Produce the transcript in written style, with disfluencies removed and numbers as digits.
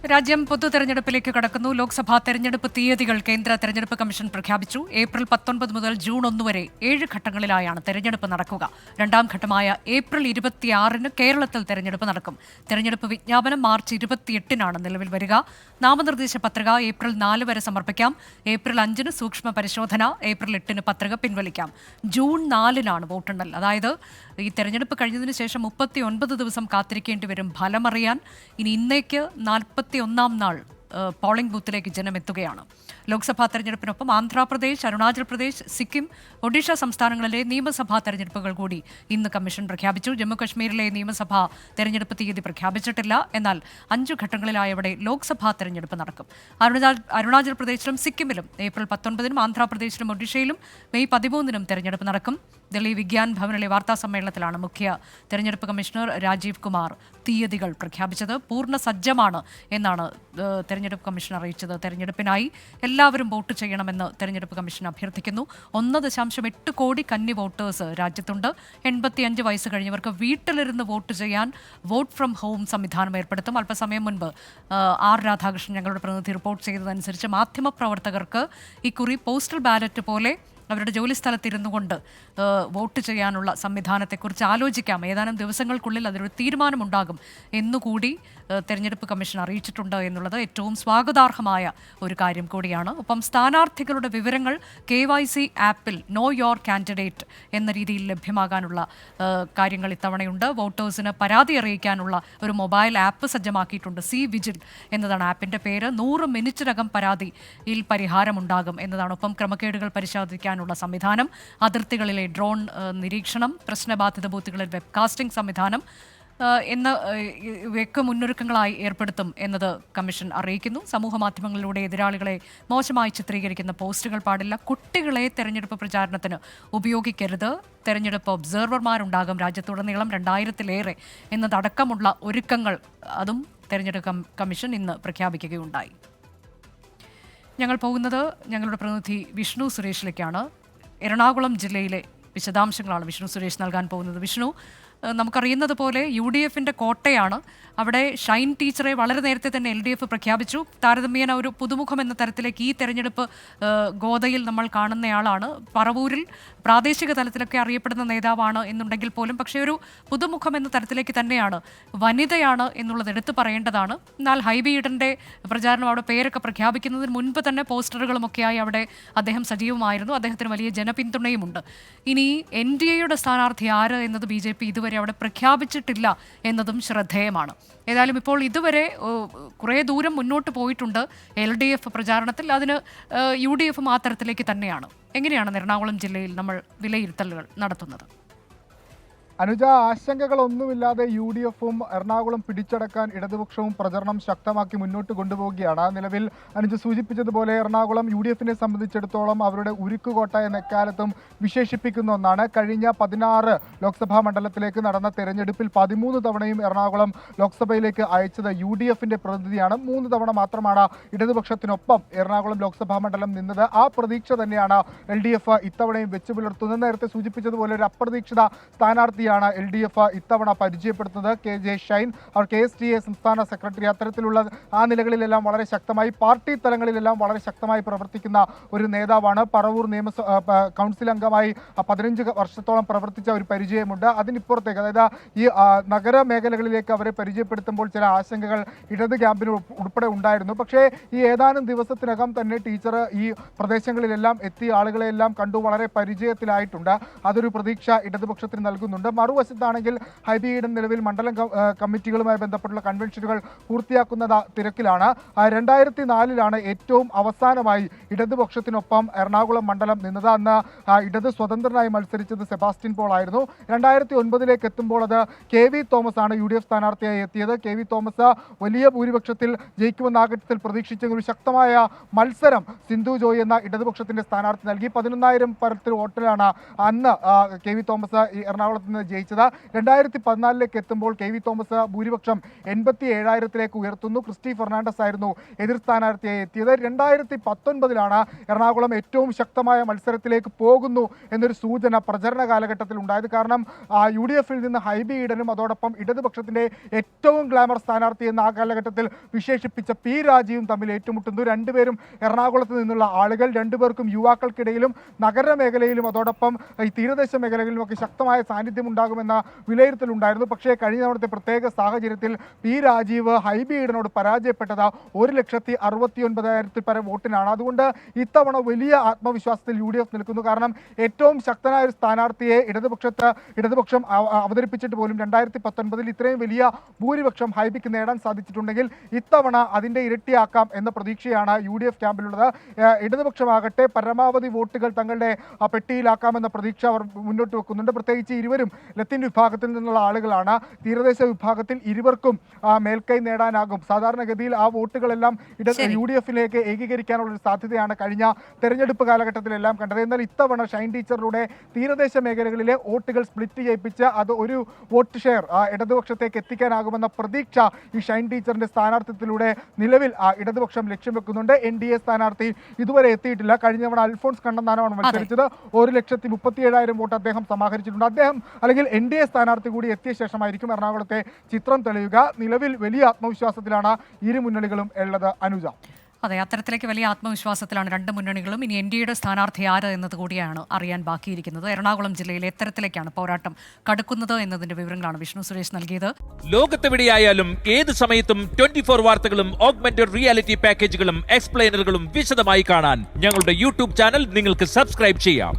രാജ്യം പൊതു തെരഞ്ഞെടുപ്പിലേക്ക് കടക്കുന്നു. ലോക്സഭാ തെരഞ്ഞെടുപ്പ് തീയതികൾ കേന്ദ്ര തെരഞ്ഞെടുപ്പ് കമ്മീഷൻ പ്രഖ്യാപിച്ചു. ഏപ്രിൽ 19 മുതൽ ജൂൺ 1 വരെ 7 ഘട്ടങ്ങളിലായാണ് തെരഞ്ഞെടുപ്പ് നടക്കുക. രണ്ടാം ഘട്ടമായ ഏപ്രിൽ 26-ന് കേരളത്തിൽ തെരഞ്ഞെടുപ്പ് നടക്കും. തെരഞ്ഞെടുപ്പ് വിജ്ഞാപനം മാർച്ച് 28-നാണ് നിലവിൽ വരിക. നാമനിർദ്ദേശ പത്രിക ഏപ്രിൽ 4 വരെ സമർപ്പിക്കാം. ഏപ്രിൽ 5-ന് സൂക്ഷ്മ പരിശോധന, ഏപ്രിൽ 8-ന് പത്രിക പിൻവലിക്കാം. ജൂൺ 4-നാണ് വോട്ടെണ്ണൽ. അതായത് ഈ തെരഞ്ഞെടുപ്പ് കഴിഞ്ഞതിന് ശേഷം 39 ദിവസം കാത്തിരിക്കേണ്ടി വരും ഫലമറിയാൻ. ഇനി ഇന്നേക്ക് 41-ാം നാൾ പോളിംഗ് ബൂത്തിലേക്ക് ജനം എത്തുകയാണ്. ലോക്സഭാ തെരഞ്ഞെടുപ്പിനൊപ്പം ആന്ധ്രാപ്രദേശ്, അരുണാചൽ പ്രദേശ്, സിക്കിം, ഒഡീഷ സംസ്ഥാനങ്ങളിലെ നിയമസഭാ തെരഞ്ഞെടുപ്പുകൾ കൂടി ഇന്ന് കമ്മീഷൻ പ്രഖ്യാപിച്ചു. ജമ്മുകശ്മീരിലെ നിയമസഭാ തെരഞ്ഞെടുപ്പ് തീയതി പ്രഖ്യാപിച്ചിട്ടില്ല. എന്നാൽ 5 ഘട്ടങ്ങളിലായി അവിടെ ലോക്സഭാ തെരഞ്ഞെടുപ്പ് നടക്കും. അരുണാചൽ പ്രദേശിലും സിക്കിമിലും ഏപ്രിൽ 19-നും ആന്ധ്രാപ്രദേശിലും ഒഡീഷയിലും മെയ് 13-നും തെരഞ്ഞെടുപ്പ് നടക്കും. ഡൽഹി വിഗ്യാൻ ഭവനിലെ വാർത്താ സമ്മേളനത്തിലാണ് മുഖ്യ തെരഞ്ഞെടുപ്പ് കമ്മീഷണർ രാജീവ് കുമാർ തീയതികൾ പ്രഖ്യാപിച്ചത്. പൂർണ്ണ സജ്ജമാണ് എന്നാണ് തെരഞ്ഞെടുപ്പ് കമ്മീഷൻ അറിയിച്ചത്. തെരഞ്ഞെടുപ്പിനായി എല്ലാവരും വോട്ട് ചെയ്യണമെന്ന് തെരഞ്ഞെടുപ്പ് കമ്മീഷൻ അഭ്യർത്ഥിക്കുന്നു. 1.8 കോടി കന്നി വോട്ടേഴ്സ് രാജ്യത്തുണ്ട്. 85 വയസ്സ് കഴിഞ്ഞവർക്ക് വീട്ടിലിരുന്ന് വോട്ട് ചെയ്യാൻ വോട്ട് ഫ്രം ഹോം സംവിധാനം ഏർപ്പെടുത്തും. അല്പസമയം മുൻപ് ആർ രാധാകൃഷ്ണൻ ഞങ്ങളുടെ പ്രതിനിധി റിപ്പോർട്ട് ചെയ്തതനുസരിച്ച് മാധ്യമപ്രവർത്തകർക്ക് ഇക്കുറി പോസ്റ്റൽ ബാലറ്റ് പോലെ അവരുടെ ജോലിസ്ഥലത്തിരുന്നു കൊണ്ട് വോട്ട് ചെയ്യാനുള്ള സംവിധാനത്തെക്കുറിച്ച് ആലോചിക്കാം. ഏതാനും ദിവസങ്ങൾക്കുള്ളിൽ അതിനൊരു തീരുമാനമുണ്ടാകും എന്നുകൂടി തെരഞ്ഞെടുപ്പ് കമ്മീഷൻ അറിയിച്ചിട്ടുണ്ട് എന്നുള്ളത് ഏറ്റവും സ്വാഗതാർഹമായ ഒരു കാര്യം കൂടിയാണ്. ഒപ്പം സ്ഥാനാർത്ഥികളുടെ വിവരങ്ങൾ KYC ആപ്പിൽ നോ യോർ കാൻഡിഡേറ്റ് എന്ന രീതിയിൽ ലഭ്യമാകാനുള്ള കാര്യങ്ങൾ ഇത്തവണയുണ്ട്. വോട്ടേഴ്സിന് പരാതി അറിയിക്കാനുള്ള ഒരു മൊബൈൽ ആപ്പ് സജ്ജമാക്കിയിട്ടുണ്ട്. സി വിജിൽ എന്നതാണ് ആപ്പിൻ്റെ പേര്. 100 മിനിറ്റിനകം പരാതിയിൽ പരിഹാരമുണ്ടാകും എന്നതാണ്. ഒപ്പം ക്രമക്കേടുകൾ പരിശോധിക്കാനുള്ള സംവിധാനം, അതിർത്തികളിലെ ഡ്രോൺ നിരീക്ഷണം, പ്രശ്നബാധിത ബൂത്തുകളിൽ വെബ്കാസ്റ്റിംഗ് സംവിധാനം ഇവയൊക്കെ മുന്നൊരുക്കങ്ങളായി ഏർപ്പെടുത്തും എന്നത് കമ്മീഷൻ അറിയിക്കുന്നു. സമൂഹ മാധ്യമങ്ങളിലൂടെ എതിരാളികളെ മോശമായി ചിത്രീകരിക്കുന്ന പോസ്റ്റുകൾ പാടില്ല. കുട്ടികളെ തെരഞ്ഞെടുപ്പ് പ്രചാരണത്തിന് ഉപയോഗിക്കരുത്. തെരഞ്ഞെടുപ്പ് ഒബ്സർവർമാരുണ്ടാകും രാജ്യത്തുടനീളം 2000-ലേറെ എന്നതടക്കമുള്ള ഒരുക്കങ്ങൾ അതും തെരഞ്ഞെടുപ്പ് കമ്മീഷൻ ഇന്ന് പ്രഖ്യാപിക്കുകയുണ്ടായി. ഞങ്ങൾ പോകുന്നത് ഞങ്ങളുടെ പ്രതിനിധി വിഷ്ണു സുരേഷിലേക്കാണ്. എറണാകുളം ജില്ലയിലെ വിശദാംശങ്ങളാണ് വിഷ്ണു സുരേഷ് നൽകാൻ പോകുന്നത്. വിഷ്ണു, നമുക്കറിയുന്നത് പോലെ UDFിൻ്റെ കോട്ടയാണ്. അവിടെ ഷൈൻ ടീച്ചറെ വളരെ നേരത്തെ തന്നെ LDF പ്രഖ്യാപിച്ചു. താരതമ്യേന ഒരു പുതുമുഖം എന്ന തരത്തിലേക്ക് ഈ തെരഞ്ഞെടുപ്പ് ഗോതയിൽ നമ്മൾ കാണുന്നയാളാണ്. പറവൂരിൽ പ്രാദേശിക തലത്തിലൊക്കെ അറിയപ്പെടുന്ന നേതാവാണ് എന്നുണ്ടെങ്കിൽ പോലും പക്ഷേ ഒരു പുതുമുഖം എന്ന തരത്തിലേക്ക് തന്നെയാണ്. വനിതയാണ് എന്നുള്ളത് എടുത്തു പറയേണ്ടതാണ്. എന്നാൽ ഹൈബി ഈഡൻ്റെ പ്രചാരണം അവിടെ പേരൊക്കെ പ്രഖ്യാപിക്കുന്നതിന് മുൻപ് തന്നെ പോസ്റ്ററുകളുമൊക്കെയായി അവിടെ അദ്ദേഹം സജീവമായിരുന്നു. അദ്ദേഹത്തിന് വലിയ ജനപിന്തുണയുമുണ്ട്. ഇനി NDAയുടെ സ്ഥാനാർത്ഥി ആര് എന്നത് BJP ഇതുവരെ അവിടെ പ്രഖ്യാപിച്ചിട്ടില്ല എന്നതും ശ്രദ്ധേയമാണ്. ഏതായാലും ഇപ്പോൾ ഇതുവരെ കുറേ ദൂരം മുന്നോട്ട് പോയിട്ടുണ്ട് LDF പ്രചാരണത്തിൽ. അതിന് UDF ആ തരത്തിലേക്ക് തന്നെയാണ്. എങ്ങനെയാണ് എറണാകുളം ജില്ലയിൽ നമ്മൾ വിലയിരുത്തലുകൾ നടത്തുന്നത്? അനുജ, ആശങ്കകളൊന്നുമില്ലാതെ UDFും എറണാകുളം പിടിച്ചടക്കാൻ ഇടതുപക്ഷവും പ്രചരണം ശക്തമാക്കി മുന്നോട്ട് കൊണ്ടുപോവുകയാണ്. നിലവിൽ അനുജ സൂചിപ്പിച്ചതുപോലെ എറണാകുളം UDFിനെ സംബന്ധിച്ചിടത്തോളം അവരുടെ ഉരുക്കുകോട്ട എന്ന എക്കാലത്തും വിശേഷിപ്പിക്കുന്ന ഒന്നാണ്. കഴിഞ്ഞ 16 ലോക്സഭാ മണ്ഡലത്തിലേക്ക് നടന്ന തെരഞ്ഞെടുപ്പിൽ 13 തവണയും എറണാകുളം ലോക്സഭയിലേക്ക് അയച്ചത് UDFിൻ്റെ പ്രതിനിധിയാണ്. 3 തവണ മാത്രമാണ് ഇടതുപക്ഷത്തിനൊപ്പം എറണാകുളം ലോക്സഭാ മണ്ഡലം നിന്നത്. ആ പ്രതീക്ഷ തന്നെയാണ് LDF ഇത്തവണയും വെച്ചു പുലർത്തുന്നത്. നേരത്തെ സൂചിപ്പിച്ചതുപോലെ ഒരു അപ്രതീക്ഷിത സ്ഥാനാർത്ഥി LDF ഇത്തവണ പരിചയപ്പെടുത്തുന്നത് KJ ഷൈൻ. അവർ KSTA സംസ്ഥാന സെക്രട്ടറി. അത്തരത്തിലുള്ള ആ നിലകളിലെല്ലാം വളരെ ശക്തമായി പാർട്ടി തലങ്ങളിലെല്ലാം വളരെ ശക്തമായി പ്രവർത്തിക്കുന്ന ഒരു നേതാവാണ്. പറവൂർ കൗൺസിൽ അംഗമായി 15 വർഷത്തോളം പ്രവർത്തിച്ച ഒരു പരിചയമുണ്ട്. അതിനിപ്പുറത്തേക്ക് അതായത് ഈ നഗരമേഖലകളിലേക്ക് അവരെ പരിചയപ്പെടുത്തുമ്പോൾ ചില ആശങ്കകൾ ഇടത് ക്യാമ്പിന് ഉൾപ്പെടെ ഉണ്ടായിരുന്നു. പക്ഷേ ഈ ഏതാനും ദിവസത്തിനകം തന്നെ ടീച്ചർ ഈ പ്രദേശങ്ങളിലെല്ലാം എത്തി ആളുകളെല്ലാം കണ്ടു വളരെ പരിചയത്തിലായിട്ടുണ്ട്. അതൊരു പ്രതീക്ഷ ഇടതുപക്ഷത്തിന് നൽകുന്നുണ്ട്. മറുവശത്താണെങ്കിൽ ഹൈബി ഈഡൻ നിലവിൽ മണ്ഡലം കമ്മിറ്റികളുമായി ബന്ധപ്പെട്ടുള്ള കൺവെൻഷനുകൾ പൂർത്തിയാക്കുന്ന തിരക്കിലാണ്. 2004-ലാണ് ഏറ്റവും അവസാനമായി ഇടതുപക്ഷത്തിനൊപ്പം എറണാകുളം മണ്ഡലം നിന്നത്. അന്ന് ഇടത് സ്വതന്ത്രനായി മത്സരിച്ചത് സെബാസ്റ്റ്യൻ പോൾ ആയിരുന്നു. 2009-ലേക്ക് എത്തുമ്പോൾ അത് KV തോമസ് ആണ് UDF സ്ഥാനാർത്ഥിയായി എത്തിയത്. KV തോമസ് വലിയ ഭൂരിപക്ഷത്തിൽ ജയിക്കുമെന്ന ആഘട്ടത്തിൽ പ്രതീക്ഷിച്ച ഒരു ശക്തമായ മത്സരം സിന്ധു ജോയ് എന്ന ഇടതുപക്ഷത്തിന്റെ സ്ഥാനാർത്ഥി നൽകി. 11,000 പരത്തിൽ വോട്ടിലാണ് അന്ന് KV തോമസ് ഈ എറണാകുളത്ത് നിന്ന് ജയിച്ചത്. 2014 എത്തുമ്പോൾ കെ വി തോമസ് ഭൂരിപക്ഷം 87,000 ഉയർത്തുന്നു. ക്രിസ്റ്റി ഫെർണാണ്ടസ് ആയിരുന്നു എതിർ സ്ഥാനാർത്ഥിയായി എത്തിയത്. 2019 എറണാകുളം ഏറ്റവും ശക്തമായ മത്സരത്തിലേക്ക് പോകുന്നു എന്നൊരു സൂചന പ്രചരണ കാലഘട്ടത്തിൽ ഉണ്ടായത്. കാരണം UDF നിന്ന് ഹൈബി ഈഡനും അതോടൊപ്പം ഇടതുപക്ഷത്തിന്റെ ഏറ്റവും ഗ്ലാമർ സ്ഥാനാർത്ഥി എന്ന ആ കാലഘട്ടത്തിൽ വിശേഷിപ്പിച്ച പി രാജീവും തമ്മിൽ ഏറ്റുമുട്ടുന്നു. രണ്ടുപേരും എറണാകുളത്ത് നിന്നുള്ള ആളുകൾ, രണ്ടുപേർക്കും യുവാക്കൾക്കിടയിലും നഗരമേഖലയിലും അതോടൊപ്പം ഈ തീരദേശ മേഖലകളിലും ഒക്കെ ശക്തമായ സാന്നിധ്യം ഉണ്ടാകുമെന്ന വിലയിരുത്തലുണ്ടായിരുന്നു. പക്ഷേ കഴിഞ്ഞ തവണത്തെ പ്രത്യേക സാഹചര്യത്തിൽ പി രാജീവ് ഹൈബി ഈഡനോട് പരാജയപ്പെട്ടത് 1,69,000 പരം വോട്ടിനാണ്. അതുകൊണ്ട് ഇത്തവണ വലിയ ആത്മവിശ്വാസത്തിൽ UDF നിൽക്കുന്നു. കാരണം ഏറ്റവും ശക്തനായ ഒരു സ്ഥാനാർത്ഥിയെ ഇടതുപക്ഷം അവതരിപ്പിച്ചിട്ട് പോലും 2019 ഇത്രയും വലിയ ഭൂരിപക്ഷം ഹൈബിക്ക് നേടാൻ സാധിച്ചിട്ടുണ്ടെങ്കിൽ ഇത്തവണ അതിൻ്റെ ഇരട്ടിയാക്കാം എന്ന പ്രതീക്ഷയാണ് UDF ക്യാമ്പിലുള്ളത്. ഇടതുപക്ഷമാകട്ടെ പരമാവധി വോട്ടുകൾ തങ്ങളുടെ പെട്ടിയിലാക്കാമെന്ന പ്രതീക്ഷ അവർ മുന്നോട്ട് വെക്കുന്നുണ്ട്. പ്രത്യേകിച്ച് ഇരുവരും ലത്തീൻ വിഭാഗത്തിൽ നിന്നുള്ള ആളുകളാണ്. തീരദേശ വിഭാഗത്തിൽ ഇരുവർക്കും മേൽക്കൈ നേടാനാകും. സാധാരണഗതിയിൽ ആ വോട്ടുകളെല്ലാം UDFിലേക്ക് ഏകീകരിക്കാനുള്ള ഒരു സാധ്യതയാണ് കഴിഞ്ഞ തെരഞ്ഞെടുപ്പ് കാലഘട്ടത്തിലെല്ലാം കണ്ടത്. എന്നാൽ ഇത്തവണ ഷൈൻ ടീച്ചറിലൂടെ തീരദേശ മേഖലകളിലെ വോട്ടുകൾ സ്പ്ലിറ്റ് ചെയ്യിപ്പിച്ച് അത് ഒരു വോട്ട് ഷെയർ ഇടതുപക്ഷത്തേക്ക് എത്തിക്കാനാകുമെന്ന പ്രതീക്ഷ ഈ ഷൈൻ ടീച്ചറിന്റെ സ്ഥാനാർത്ഥിത്വത്തിലൂടെ നിലവിൽ ഇടതുപക്ഷം ലക്ഷ്യം വെക്കുന്നുണ്ട്. NDA സ്ഥാനാർത്ഥി ഇതുവരെ എത്തിയിട്ടില്ല. കഴിഞ്ഞ തവണ അൽഫോൺസ് കണ്ണന്താനമാണ് മത്സരിച്ചത്. 1,37,000 വോട്ട് അദ്ദേഹം സമാഹരിച്ചിട്ടുണ്ട്. അദ്ദേഹം അല്ലെങ്കിൽ NDA സ്ഥാനാർത്ഥി കൂടി എത്തിയ ശേഷമായിരിക്കും എറണാകുളത്തെ ചിത്രം തെളിയുക. നിലവിൽ വലിയ ആത്മവിശ്വാസത്തിലാണ് ഇരു മുന്നണികളും ഉള്ളത്. അനുജ, അതെ, അത്തരത്തിലേക്ക് വലിയ ആത്മവിശ്വാസത്തിലാണ് രണ്ട് മുന്നണികളും. ഇനി NDAയുടെ സ്ഥാനാർത്ഥി ആര് എന്നത് കൂടിയാണ് അറിയാൻ ബാക്കിയിരിക്കുന്നത്. എറണാകുളം ജില്ലയിൽ എത്തരത്തിലേക്കാണ് പോരാട്ടം കടുക്കുന്നത് എന്നതിന്റെ വിവരങ്ങളാണ് വിഷ്ണു സുരേഷ് നൽകിയത്. ലോകത്തെവിടെയായാലും ഏത് സമയത്തും 24 വാർത്തകളും ഓഗ്മെന്റഡ് റിയാലിറ്റി പാക്കേജുകളും എക്സ്പ്ലെയിനറുകളും വിശദമായി കാണാൻ ഞങ്ങളുടെ YouTube ചാനൽ നിങ്ങൾക്ക് സബ്സ്ക്രൈബ് ചെയ്യാം.